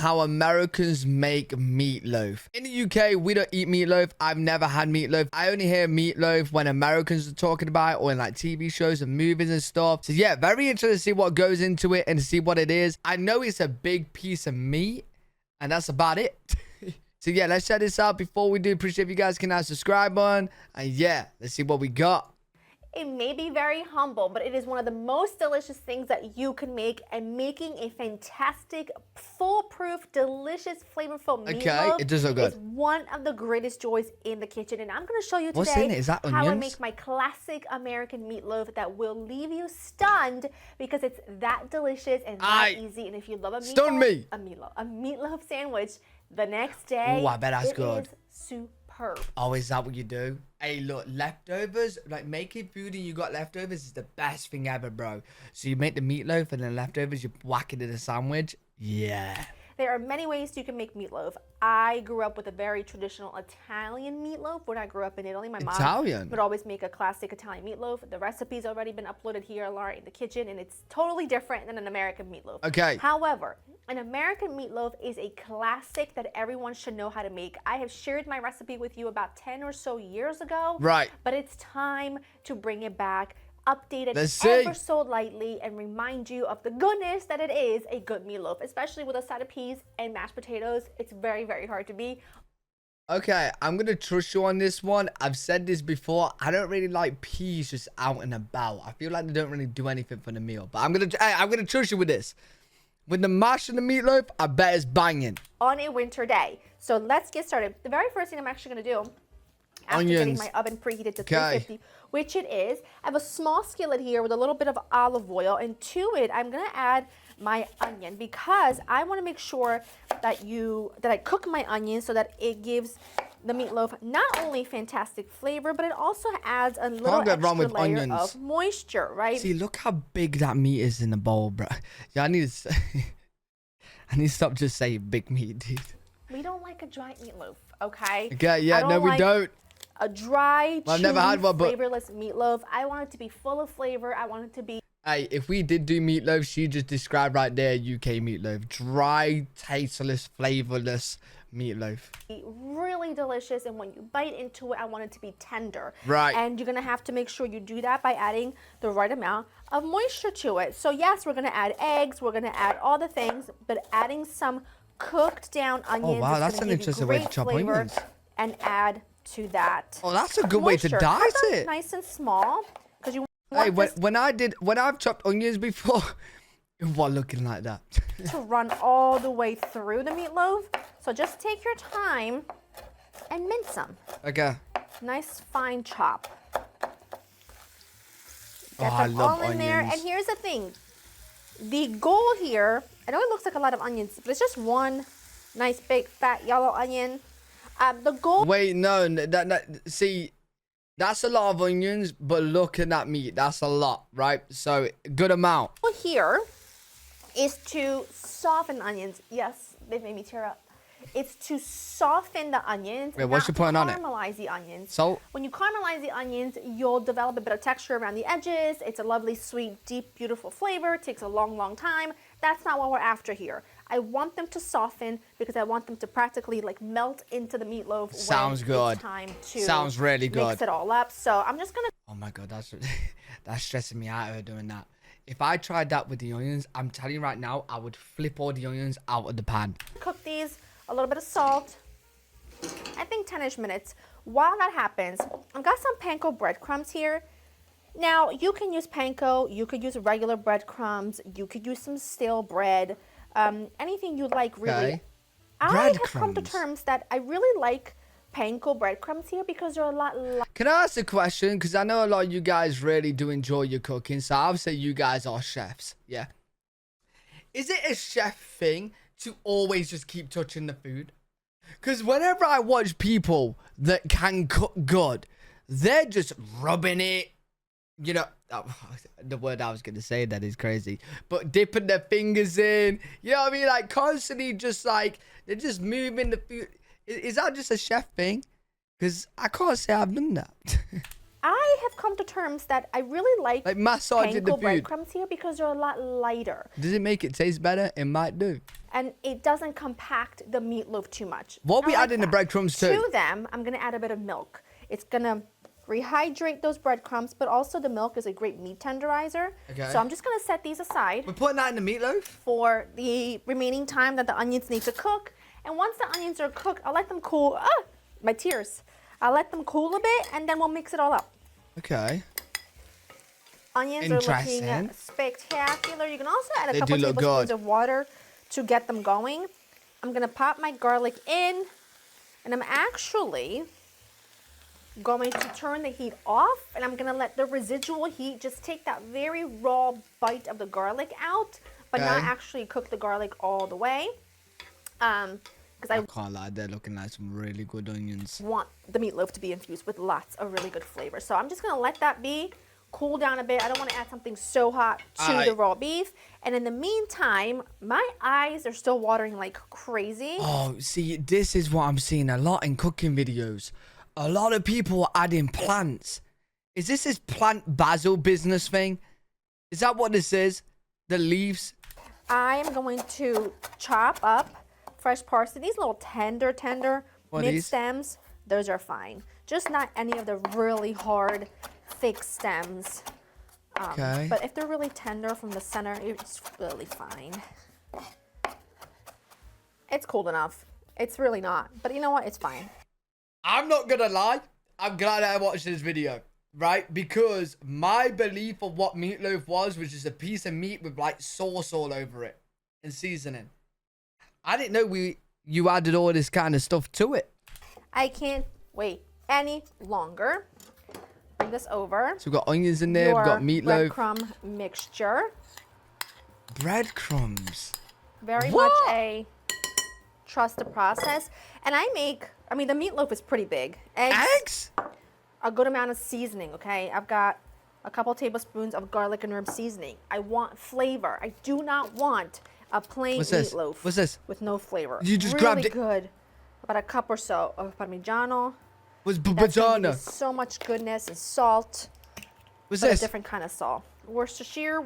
how Americans make meatloaf. In the UK, we don't eat meatloaf. I've never had meatloaf. I only hear meatloaf when Americans are talking about it or in like TV shows and movies and stuff. So yeah, very interested to see what goes into it and to see what it is. I know it's a big piece of meat and that's about it. So yeah, let's check this out. Before we do, appreciate if you guys can hit that subscribe button. And yeah, let's see what we got. It may be very humble, but it is one of the most delicious things that you can make, and making a fantastic, foolproof, delicious, flavorful meatloaf it does look good. is one of the greatest joys in the kitchen. And I'm going to show you What's today in it? Is that how I onions? make my classic American meatloaf that will leave you stunned because it's that delicious and that easy. And if you love a meatloaf sandwich the next day, oh, I bet that's good. It is superb. Oh, is that what you do? Hey, look, leftovers, like making food and you got leftovers is the best thing ever, bro. So you make the meatloaf and then leftovers, you whack it in a sandwich. Yeah. There are many ways you can make meatloaf. I grew up with a very traditional Italian meatloaf. When I grew up in Italy, my mom would always make a classic Italian meatloaf. The recipe's already been uploaded here in the kitchen, and it's totally different than an American meatloaf. Okay. However, an American meatloaf is a classic that everyone should know how to make. I have shared my recipe with you about 10 or so years ago. Right. But it's time to bring it back, update it ever so lightly, and remind you of the goodness that it is a good meatloaf, especially with a side of peas and mashed potatoes. It's very, very hard to beat. Okay, I'm gonna trust you on this one. I've said this before. I don't really like peas just out and about. I feel like they don't really do anything for the meal. But I'm gonna trust you with this. With the mash and the meatloaf, I bet it's banging. On a winter day. So let's get started. The very first thing I'm actually gonna do, after getting my oven preheated to 350, which it is, I have a small skillet here with a little bit of olive oil, and to it I'm gonna add my onion because I want to make sure that I cook my onion so that it gives the meatloaf not only fantastic flavor, but it also adds a little extra layer of moisture, right? See, look how big that meat is in the bowl, bro. Yeah, I need to stop just saying big meat, dude. We don't like a dry meatloaf, okay? Okay, yeah, no, we don't. A dry, I've never had one, but flavorless meatloaf. I want it to be full of flavor. I want it to be... Hey, if we did do meatloaf, she just described right there UK meatloaf. Dry, tasteless, flavorless meatloaf. Really delicious, and when you bite into it, I want it to be tender. Right. And you're gonna have to make sure you do that by adding the right amount of moisture to it. So yes, we're gonna add eggs, we're gonna add all the things, but adding some cooked down onions. Oh wow, that's an interesting way to chop onions. And add to that. Oh, that's a good way to dice it. Nice and small, because you. Hey, when I've chopped onions before, it wasn't looking like that. To run all the way through the meatloaf. So just take your time and mince them. Okay. Nice fine chop. Get I them love all in there. onions. And here's the thing. The goal here, I know it looks like a lot of onions, but it's just one nice big fat yellow onion. The goal. Wait, no, see, that's a lot of onions, but look at that meat. That's a lot, right? So, good amount. Here is to soften onions. Yes, they made me tear up. It's to soften the onions. Wait, what's your point on it? Caramelize the onions. Salt? When you caramelize the onions, you'll develop a bit of texture around the edges. It's a lovely, sweet, deep, beautiful flavor. It takes a long, long time. That's not what we're after here. I want them to soften because I want them to practically like melt into the meatloaf. Sounds good. It's time to Sounds really good. Mix it all up. So I'm just gonna. Oh my god, that's stressing me out of doing that. If I tried that with the onions, I'm telling you right now, I would flip all the onions out of the pan. Cook these, a little bit of salt. I think 10-ish minutes. While that happens, I've got some panko breadcrumbs here. Now, you can use panko, you could use regular breadcrumbs, you could use some stale bread, anything you like, really. Okay. I have come to terms that I really like panko breadcrumbs here because they're a lot lighter. Can I ask a question? Because I know a lot of you guys really do enjoy your cooking, so I'll say you guys are chefs, yeah? Is it a chef thing to always just keep touching the food? Because whenever I watch people that can cook good, they're just rubbing it. You know, the word I was going to say that is crazy. But dipping their fingers in. You know what I mean? Like constantly just like, they're just moving the food. Is that just a chef thing? Because I can't say I've done that. I have come to terms that I really like massaging the food. breadcrumbs here because they're a lot lighter. Does it make it taste better? It might do. and it doesn't compact the meatloaf too much. What we add in the breadcrumbs too? To them, I'm gonna add a bit of milk. It's gonna rehydrate those breadcrumbs, but also the milk is a great meat tenderizer. Okay. So I'm just gonna set these aside. We're putting that in the meatloaf? For the remaining time that the onions need to cook. And once the onions are cooked, I'll let them cool. My tears. I'll let them cool a bit, and then we'll mix it all up. Okay. Onions are looking spectacular. You can also add a couple look tablespoons good. of water to get them going. I'm gonna pop my garlic in, and I'm actually going to turn the heat off, and I'm gonna let the residual heat just take that very raw bite of the garlic out, but not actually cook the garlic all the way. Because I can't lie, they're looking like some really good onions. Want the meatloaf to be infused with lots of really good flavor. So I'm just gonna let that be, cool down a bit. I don't want to add something so hot to the raw beef. And in the meantime, my eyes are still watering like crazy. Oh, see, this is what I'm seeing a lot in cooking videos. A lot of people are adding plants. Is this plant basil business thing? Is that what this is? The leaves? I am going to chop up fresh parsley. These little tender mid stems, those are fine. Just not any of the really hard, thick stems. Okay. But if they're really tender from the center, it's really fine. It's cold enough. It's really not. But you know what? It's fine. I'm not gonna lie. I'm glad I watched this video, right? Because my belief of what meatloaf was just a piece of meat with like sauce all over it and seasoning. I didn't know you added all this kind of stuff to it. I can't wait any longer. Bring this over. So we've got onions in there. We've got meatloaf. Breadcrumb mixture. Breadcrumbs. Very much a trust the process. And I mean, the meatloaf is pretty big. Eggs? A good amount of seasoning, okay? I've got a couple tablespoons of garlic and herb seasoning. I want flavor. I do not want a plain meatloaf. What's this? With no flavor. You just really grabbed it. Good. About a cup or so of parmigiano. What's That's gonna give you parmigiano? so much goodness and salt. What's but this? A different kind of salt. Worcestershire.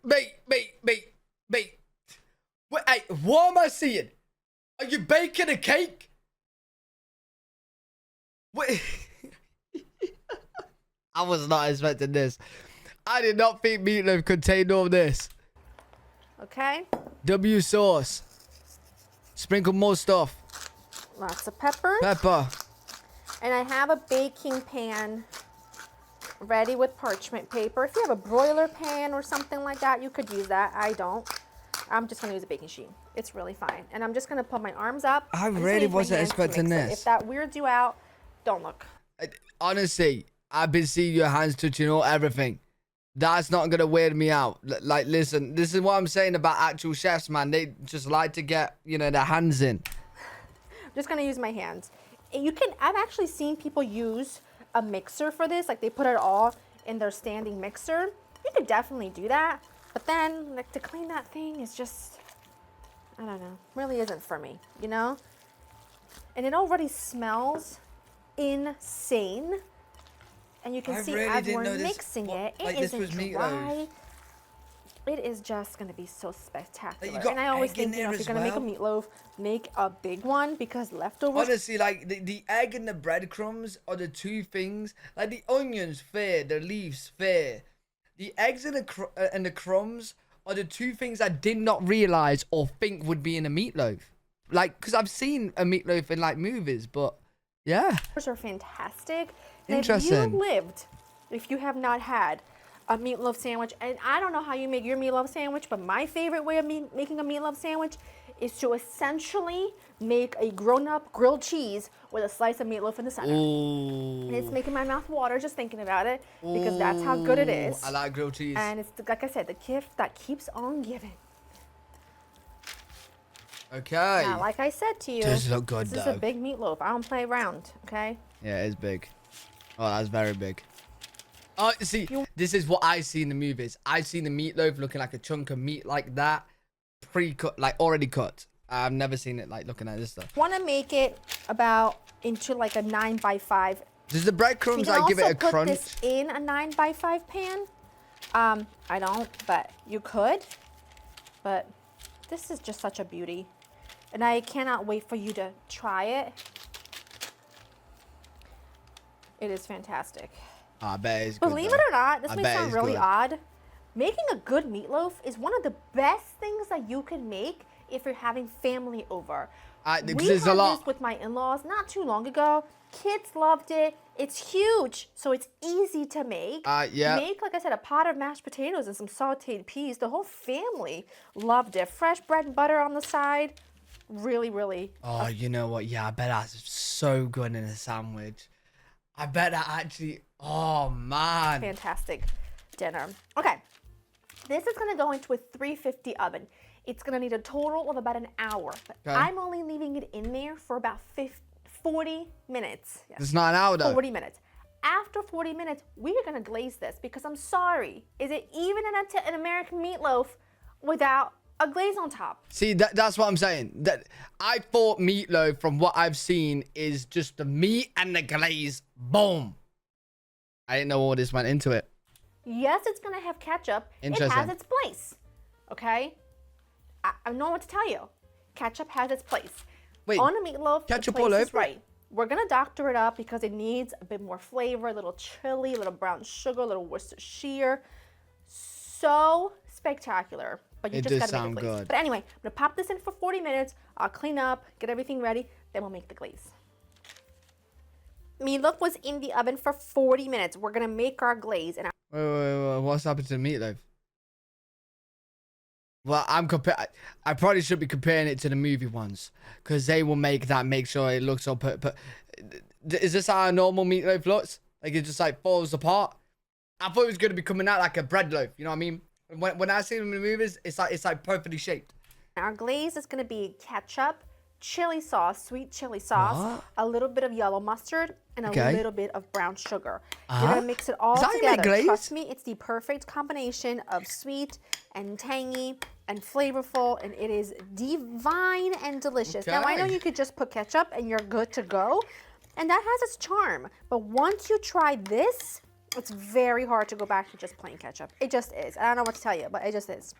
Mate. Wait, hey, what am I seeing? Are you baking a cake? Wait. I was not expecting this. I did not think meatloaf contained all this. Okay. W sauce. Sprinkle more stuff. Lots of pepper. Pepper. And I have a baking pan ready with parchment paper. If you have a broiler pan or something like that, you could use that. I don't. I'm just gonna use a baking sheet. It's really fine. And I'm just gonna put my arms up. I really wasn't expecting this. If that weirds you out, don't look. Honestly, I've been seeing your hands touching everything. That's not gonna weird me out. Like, listen, this is what I'm saying about actual chefs, man. They just like to get, their hands in. I'm just gonna use my hands. I've actually seen people use a mixer for this. Like, they put it all in their standing mixer. You could definitely do that. But then, like, to clean that thing is just, I don't know, really isn't for me, And it already smells insane. And you can see as we're mixing it, it isn't dry. It is just going to be so spectacular. And I always think, if you're going to make a meatloaf, make a big one, because leftovers... Honestly, like, the egg and the breadcrumbs are the two things. Like, the onions, fair. The leaves, fair. The eggs and the crumbs are the two things I did not realize or think would be in a meatloaf. Like, because I've seen a meatloaf in, like, movies, but, yeah. Those are fantastic. Interesting. If you have not had a meatloaf sandwich, and I don't know how you make your meatloaf sandwich, but my favorite way of making a meatloaf sandwich is to essentially make a grown-up grilled cheese with a slice of meatloaf in the center. Ooh. And it's making my mouth water just thinking about it, because that's how good it is. I like grilled cheese. And it's, like I said, the gift that keeps on giving. Okay. Now, like I said to you, this look good, this is a big meatloaf. I don't play around, okay? Yeah, it is big. Oh, that's very big. Oh, see, this is what I see in the movies. I've seen the meatloaf looking like a chunk of meat like that, pre-cut, like already cut. I've never seen it like looking at this stuff. Want to make it about into like a 9x5. Does the breadcrumbs like give it a crunch? You can also put this in a 9x5 pan. I don't, but you could. But This is just such a beauty. And I cannot wait for you to try it. It is fantastic. I bet it's good. Believe it or not, this may sound really odd. Making a good meatloaf is one of the best things that you can make if you're having family over. We had this with my in-laws not too long ago. Kids loved it. It's huge, so it's easy to make. Yeah. Make, like I said, a pot of mashed potatoes and some sauteed peas. The whole family loved it. Fresh bread and butter on the side. Really, really. Oh, you know what? Yeah, I bet that's so good in a sandwich. I bet that actually, oh man. Fantastic dinner. Okay, this is gonna go into a 350 oven. It's gonna need a total of about an hour, but I'm only leaving it in there for about 40 minutes. Yes. It's not an hour though. 40 minutes. After 40 minutes, we are gonna glaze this because I'm sorry, is it even an American meatloaf without a glaze on top? See, that's what I'm saying. That I thought meatloaf, from what I've seen, is just the meat and the glaze. Boom. I didn't know all this went into it. Yes, it's gonna have ketchup. It has its place. Okay? I know what to tell you. Ketchup has its place. Wait, on a meatloaf, ketchup all over? Right. We're gonna doctor it up because it needs a bit more flavor, a little chili, a little brown sugar, a little Worcestershire. So spectacular. But you just gotta make it glaze. But anyway, I'm gonna pop this in for 40 minutes. I'll clean up, get everything ready, then we'll make the glaze. Meatloaf was in the oven for 40 minutes. We're gonna make our glaze. And wait, what's happened to the meatloaf? Well, I probably should be comparing it to the movie ones, because they will make sure it looks all but is this how a normal meatloaf looks? Like it just like falls apart? I thought it was gonna be coming out like a bread loaf. You know what I mean? When I see them in the movies, it's like perfectly shaped. Our glaze is gonna be ketchup, chili sauce, sweet chili sauce, a little bit of yellow mustard, and a little bit of brown sugar. You're gonna mix it all together. Trust me, it's the perfect combination of sweet and tangy and flavorful, and it is divine and delicious. Now, I know you could just put ketchup and you're good to go, and that has its charm. But once you try this, it's very hard to go back to just plain ketchup. It just is. I don't know what to tell you, but it just is.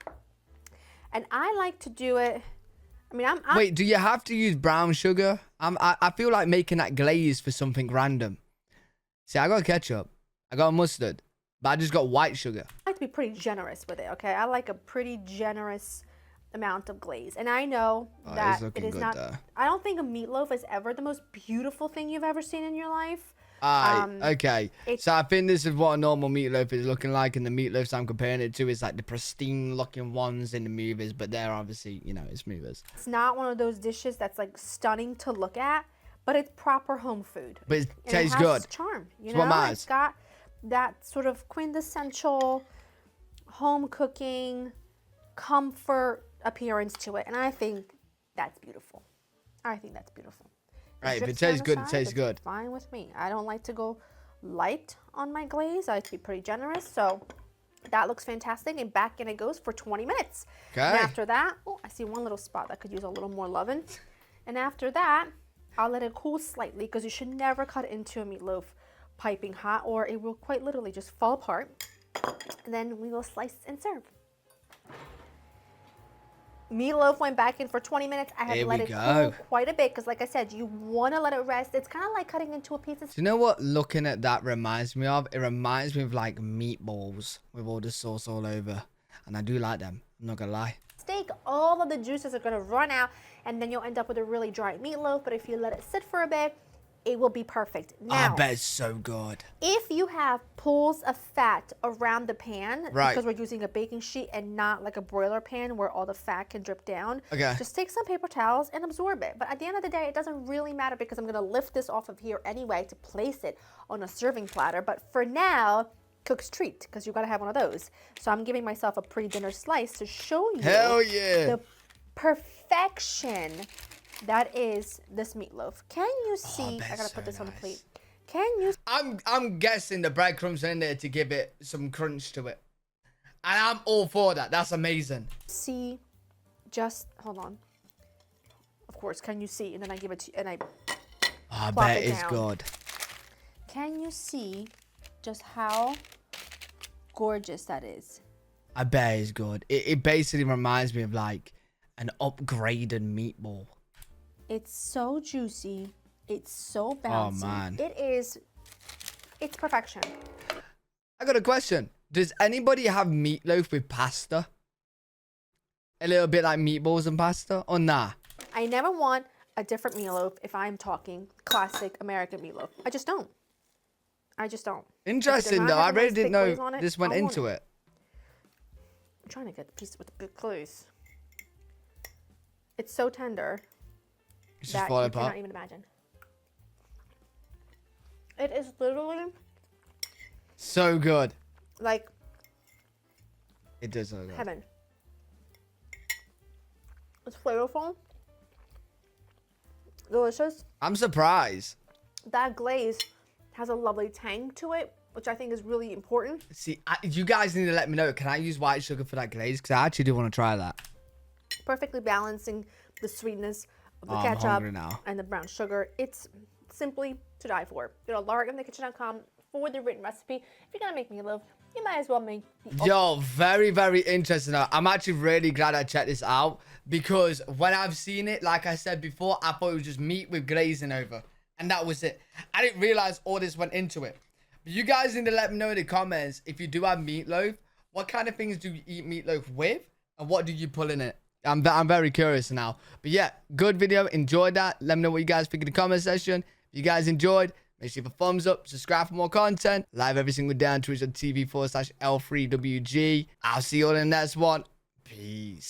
And I like to do it. I mean, Wait, do you have to use brown sugar? I feel like making that glaze for something random. See, I got ketchup, I got mustard, but I just got white sugar. I like to be pretty generous with it, okay? I like a pretty generous amount of glaze. And I know that it is not, I don't think a meatloaf is ever the most beautiful thing you've ever seen in your life. Okay. So I think this is what a normal meatloaf is looking like, and the meatloafs I'm comparing it to is like the pristine looking ones in the movies, but they're obviously, you know, it's movies. It's not one of those dishes that's like stunning to look at, but it's proper home food. But it tastes good. Charm, you know? It's got that sort of quintessential home cooking comfort appearance to it, and I think that's beautiful. I think that's beautiful. Right, if it tastes good, it tastes good. Fine with me. I don't like to go light on my glaze. I like to be pretty generous. So that looks fantastic. And back in it goes for 20 minutes. Okay. And after that, oh, I see one little spot that could use a little more loving. And after that, I'll let it cool slightly, because you should never cut into a meatloaf piping hot, or it will quite literally just fall apart. And then we will slice and serve. Meatloaf went back in for 20 minutes. I have let it cool quite a bit, because like I said, you want to let it rest. It's kind of like cutting into a piece of... Do you know what looking at that reminds me of? It reminds me of like meatballs with all the sauce all over. And I do like them, I'm not gonna lie. Steak, all of the juices are going to run out, and then you'll end up with a really dry meatloaf. But if you let it sit for a bit, it will be perfect. Now, I bet it's so good. If you have pools of fat around the pan, because we're using a baking sheet and not like a broiler pan where all the fat can drip down, just take some paper towels and absorb it. But at the end of the day, it doesn't really matter, because I'm going to lift this off of here anyway to place it on a serving platter. But for now, cook's treat, because you've got to have one of those. So I'm giving myself a pre-dinner slice to show you the perfection that is this meatloaf. Can you see? I gotta put this on the plate. Can you? I'm guessing the breadcrumbs are in there to give it some crunch to it, and I'm all for that. That's amazing. See, just hold on. Of course, can you see? And then I give it to you, and I bet it's good. Can you see just how gorgeous that is? I bet it's good. It basically reminds me of like an upgraded meatball. It's so juicy. It's so bouncy. Oh, man. It's perfection. I got a question. Does anybody have meatloaf with pasta? A little bit like meatballs and pasta? Or nah? I never want a different meatloaf if I'm talking classic American meatloaf. I just don't. Interesting, though. I really didn't know this went into it. I'm trying to get the piece with the good glaze. It's so tender that you cannot even imagine. It is literally so good. Like, it does look good. Heaven. It's flavorful, delicious. I'm surprised. That glaze has a lovely tang to it, which I think is really important. See, you guys need to let me know. Can I use white sugar for that glaze? Because I actually do want to try that. Perfectly balancing the sweetness of the I'm ketchup hungry now. and the brown sugar. It's simply to die for. Go to laurainthekitchen.com for the written recipe. If you're gonna make meatloaf, you might as well make the Yo, very, very interesting. I'm actually really glad I checked this out, because when I've seen it, like I said before, I thought it was just meat with glazing over, and that was it. I didn't realize all this went into it. But you guys need to let me know in the comments, if you do have meatloaf, what kind of things do you eat meatloaf with, and what do you put in it? I'm very curious now. But yeah, good video. Enjoyed that. Let me know what you guys think in the comment section. If you guys enjoyed, make sure you give a thumbs up, subscribe for more content. Live every single day on Twitch.tv/L3WG. I'll see you all in the next one. Peace.